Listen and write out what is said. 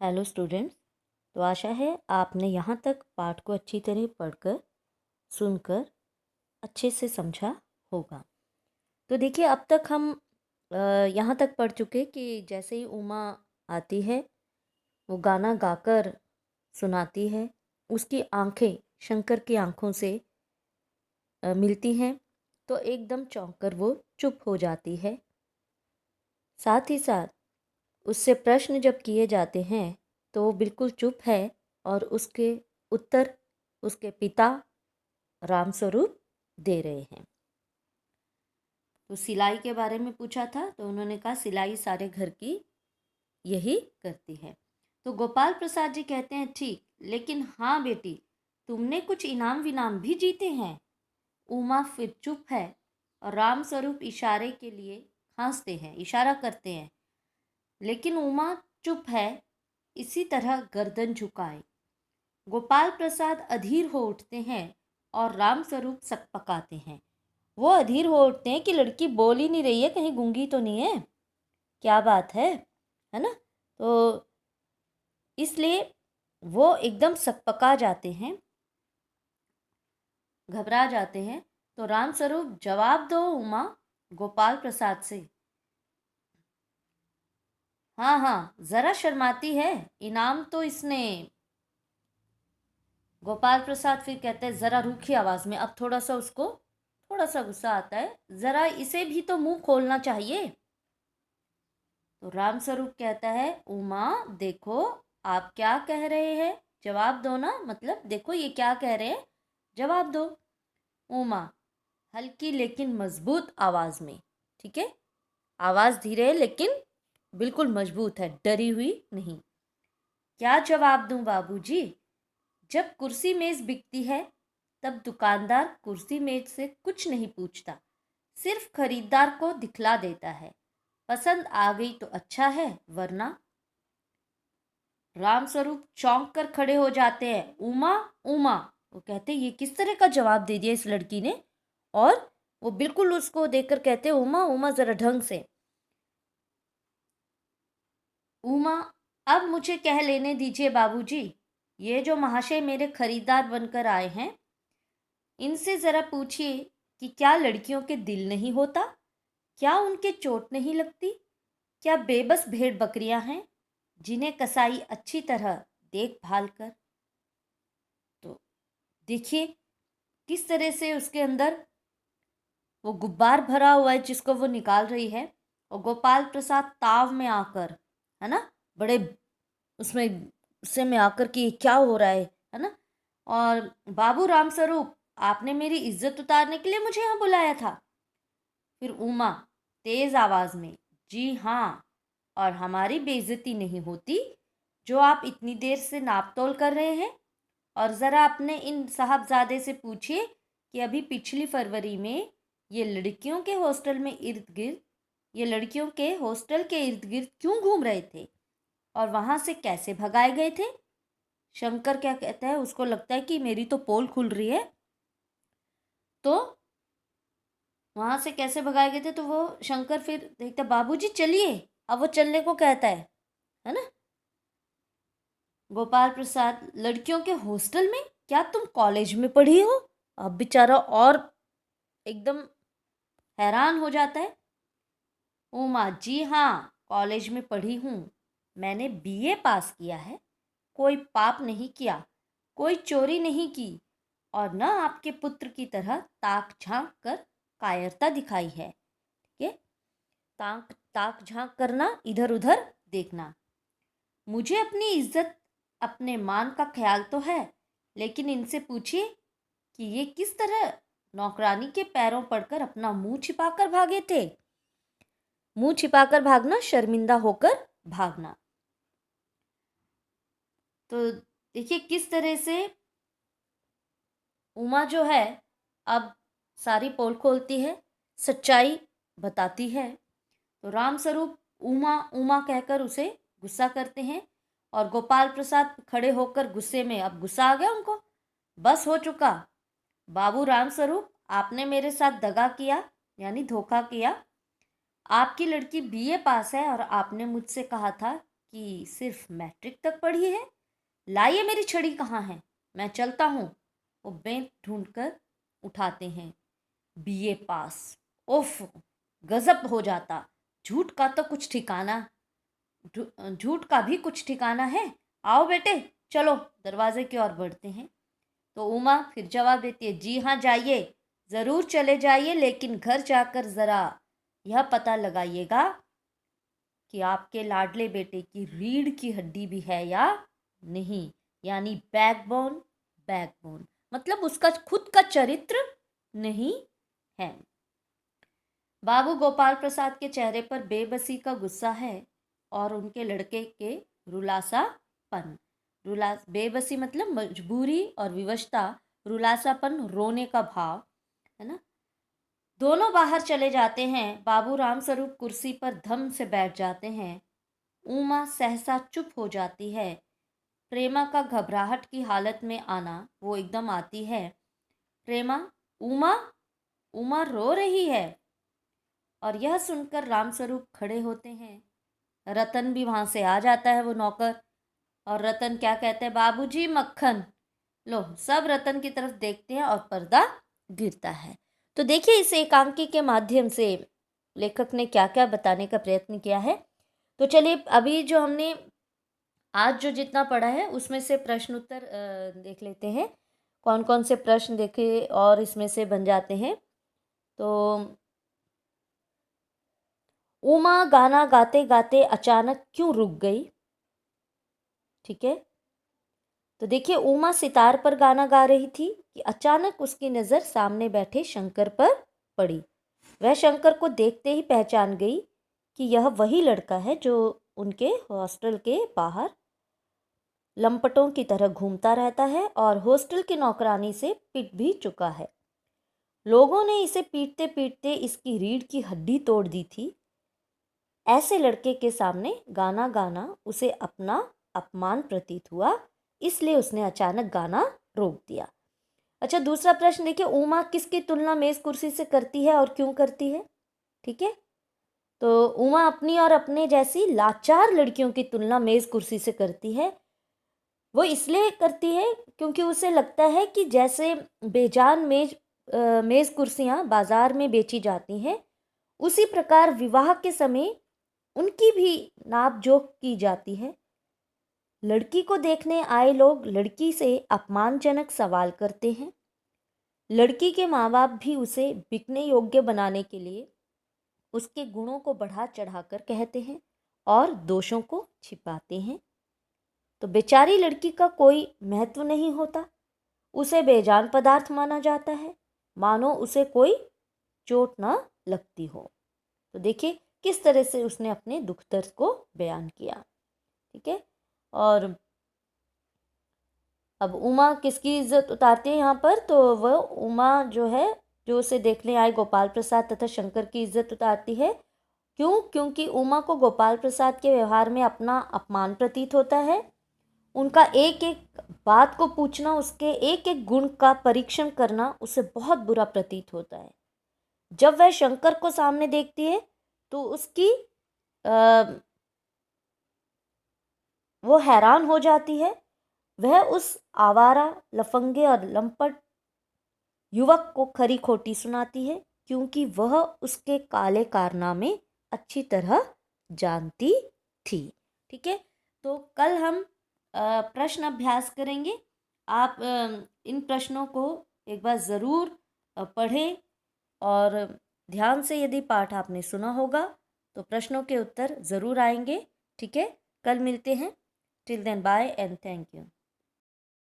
Hello students. तो आशा है आपने यहाँ तक पाठ को अच्छी तरह पढ़कर सुनकर अच्छे से समझा होगा। तो देखिए, अब तक हम यहाँ तक पढ़ चुके कि जैसे ही उमा आती है, वो गाना गाकर सुनाती है, उसकी आंखें शंकर की आंखों से मिलती हैं, तो एकदम चौंक कर वो चुप हो जाती है। साथ ही साथ उससे प्रश्न जब किए जाते हैं तो वो बिल्कुल चुप है, और उसके उत्तर उसके पिता रामस्वरूप दे रहे हैं। तो सिलाई के बारे में पूछा था, तो उन्होंने कहा सिलाई सारे घर की यही करती है। तो गोपाल प्रसाद जी कहते हैं ठीक, लेकिन हाँ बेटी, तुमने कुछ इनाम विनाम भी जीते हैं। उमा फिर चुप है और रामस्वरूप इशारे के लिए हंसते हैं, इशारा करते हैं, लेकिन उमा चुप है, इसी तरह गर्दन झुकाए। गोपाल प्रसाद अधीर हो उठते हैं और रामस्वरूप सकपकाते हैं। वो अधीर हो उठते हैं कि लड़की बोल ही नहीं रही है, कहीं गूंगी तो नहीं है, क्या बात है ना। तो इसलिए वो एकदम सकपका जाते हैं, घबरा जाते हैं। तो रामस्वरूप जवाब दो उमा, गोपाल प्रसाद से। हाँ हाँ, जरा शर्माती है, इनाम तो इसने। गोपाल प्रसाद फिर कहते हैं जरा रूखी आवाज में, अब थोड़ा सा उसको थोड़ा सा गुस्सा आता है, जरा इसे भी तो मुंह खोलना चाहिए। तो रामस्वरूप कहता है उमा देखो, आप क्या कह रहे हैं, जवाब दो ना, मतलब देखो ये क्या कह रहे हैं, जवाब दो। उमा हल्की लेकिन मजबूत आवाज में, ठीक है, आवाज धीरे है लेकिन बिल्कुल मजबूत है, डरी हुई नहीं। क्या जवाब दूं बाबूजी, जब कुर्सी मेज बिकती है तब दुकानदार कुर्सी मेज से कुछ नहीं पूछता, सिर्फ खरीदार को दिखला देता है। पसंद आ गई तो अच्छा है, वरना। रामस्वरूप चौंक कर खड़े हो जाते हैं। उमा उमा, वो कहते ये किस तरह का जवाब दे दिया इस लड़की ने, और वो बिल्कुल उसको देखकर कहते उमा उमा जरा ढंग से। उमा अब मुझे कह लेने दीजिए बाबूजी, ये जो महाशय मेरे खरीदार बनकर आए हैं, इनसे ज़रा पूछिए कि क्या लड़कियों के दिल नहीं होता, क्या उनके चोट नहीं लगती, क्या बेबस भेड़ बकरियां हैं जिन्हें कसाई अच्छी तरह देखभाल कर। तो देखिए किस तरह से उसके अंदर वो गुब्बार भरा हुआ है जिसको वो निकाल रही है, और गोपाल प्रसाद ताव में आकर, है ना, बड़े उसमें गुस्से में आकर कि क्या हो रहा है ना। और बाबू रामस्वरूप, आपने मेरी इज्जत उतारने के लिए मुझे यहाँ बुलाया था। फिर उमा तेज आवाज में, जी हाँ, और हमारी बेइज्जती नहीं होती जो आप इतनी देर से नापतोल कर रहे हैं। और ज़रा अपने इन साहबजादे से पूछिए कि अभी पिछली फरवरी में ये लड़कियों के हॉस्टल के इर्द गिर्द क्यों घूम रहे थे और वहाँ से कैसे भगाए गए थे। शंकर क्या कहता है, उसको लगता है कि मेरी तो पोल खुल रही है, तो वहां से कैसे भगाए गए थे। तो वो शंकर फिर देखता, बाबूजी चलिए, अब वो चलने को कहता है ना। गोपाल प्रसाद, लड़कियों के हॉस्टल में, क्या तुम कॉलेज में पढ़ी हो। अब बेचारा और एकदम हैरान हो जाता है। उमा, जी हाँ, कॉलेज में पढ़ी हूँ, मैंने बीए पास किया है, कोई पाप नहीं किया, कोई चोरी नहीं की, और न आपके पुत्र की तरह ताक झांक कर कायरता दिखाई है। ठीक है, ताक ताक झांक करना, इधर उधर देखना। मुझे अपनी इज्जत अपने मान का ख्याल तो है, लेकिन इनसे पूछिए कि ये किस तरह नौकरानी के पैरों पड़कर अपना मुंह छिपाकर भागे थे। मुंह छिपाकर भागना, शर्मिंदा होकर भागना। तो देखिए किस तरह से उमा जो है अब सारी पोल खोलती है, सच्चाई बताती है। तो रामस्वरूप उमा उमा कहकर उसे गुस्सा करते हैं, और गोपाल प्रसाद खड़े होकर गुस्से में, अब गुस्सा आ गया उनको, बस हो चुका बाबू रामस्वरूप, आपने मेरे साथ दगा किया, यानी धोखा किया। आपकी लड़की बीए पास है और आपने मुझसे कहा था कि सिर्फ मैट्रिक तक पढ़ी है? लाइए मेरी छड़ी कहाँ है, मैं चलता हूँ। वो बेंच ढूंढकर उठाते हैं। बीए पास। उफ, गजब हो जाता। झूठ का तो कुछ ठिकाना झूठ का भी कुछ ठिकाना है। आओ बेटे, चलो दरवाजे की ओर बढ़ते हैं। तो उमा फिर जवाब देती है, जी हाँ जाइए, ज़रूर चले जाइए, लेकिन घर जाकर ज़रा यह पता लगाइएगा कि आपके लाडले बेटे की रीढ़ की हड्डी भी है या नहीं, यानी बैकबोन। बैकबोन मतलब उसका खुद का चरित्र नहीं है। बाबू गोपाल प्रसाद के चेहरे पर बेबसी का गुस्सा है और उनके लड़के के रुलासापन। बेबसी मतलब मजबूरी और विवशता, रुलासापन रोने का भाव, है ना। दोनों बाहर चले जाते हैं। बाबू रामस्वरूप कुर्सी पर धम से बैठ जाते हैं। उमा सहसा चुप हो जाती है। प्रेमा का घबराहट की हालत में आना वो एकदम आती है। प्रेमा, उमा, उमा रो रही है। और यह सुनकर रामस्वरूप खड़े होते हैं। रतन भी वहाँ से आ जाता है, वो नौकर। और रतन क्या कहते हैं, बाबूजी मक्खन। लो, सब रतन की तरफ देखते हैं और पर्दा गिरता है। तो देखिए इस एकांकी के माध्यम से लेखक ने क्या क्या बताने का प्रयत्न किया है। तो चलिए अभी जो हमने आज जो जितना पढ़ा है उसमें से प्रश्न उत्तर देख लेते हैं, कौन कौन से प्रश्न देखे और इसमें से बन जाते हैं। तो उमा गाना गाते गाते अचानक क्यों रुक गई? ठीक है, तो देखिए उमा सितार पर गाना गा रही थी कि अचानक उसकी नज़र सामने बैठे शंकर पर पड़ी। वह शंकर को देखते ही पहचान गई कि यह वही लड़का है जो उनके हॉस्टल के बाहर लंपटों की तरह घूमता रहता है और हॉस्टल की नौकरानी से पिट भी चुका है। लोगों ने इसे पीटते पीटते इसकी रीढ़ की हड्डी तोड़ दी थी। ऐसे लड़के के सामने गाना गाना उसे अपना अपमान प्रतीत हुआ, इसलिए उसने अचानक गाना रोक दिया। अच्छा, दूसरा प्रश्न देखिए, उमा किसकी तुलना मेज कुर्सी से करती है और क्यों करती है? ठीक है, तो उमा अपनी और अपने जैसी लाचार लड़कियों की तुलना मेज कुर्सी से करती है। वो इसलिए करती है क्योंकि उसे लगता है कि जैसे बेजान मेज कुर्सियाँ बाजार में बेची जाती हैं, उसी प्रकार विवाह के समय उनकी भी नाप जोख की जाती है। लड़की को देखने आए लोग लड़की से अपमानजनक सवाल करते हैं। लड़की के माँ बाप भी उसे बिकने योग्य बनाने के लिए उसके गुणों को बढ़ा चढ़ाकर कहते हैं और दोषों को छिपाते हैं। तो बेचारी लड़की का कोई महत्व नहीं होता, उसे बेजान पदार्थ माना जाता है, मानो उसे कोई चोट ना लगती हो। तो देखिए किस तरह से उसने अपने दुख दर्द को बयान किया। ठीक है, और अब उमा किसकी इज्जत उतारती है यहाँ पर? तो वह उमा जो है, जो उसे देखने आए गोपाल प्रसाद तथा शंकर की इज्जत उतारती है। क्यों? क्योंकि उमा को गोपाल प्रसाद के व्यवहार में अपना अपमान प्रतीत होता है। उनका एक एक बात को पूछना, उसके एक एक गुण का परीक्षण करना उसे बहुत बुरा प्रतीत होता है। जब वह शंकर को सामने देखती है तो उसकी वो हैरान हो जाती है। वह उस आवारा, लफंगे और लंपट युवक को खरी खोटी सुनाती है क्योंकि वह उसके काले कारनामे अच्छी तरह जानती थी। ठीक है, तो कल हम प्रश्न अभ्यास करेंगे। आप इन प्रश्नों को एक बार ज़रूर पढ़ें और ध्यान से यदि पाठ आपने सुना होगा तो प्रश्नों के उत्तर ज़रूर आएंगे। ठीक है, कल मिलते हैं। Till then bye and thank you.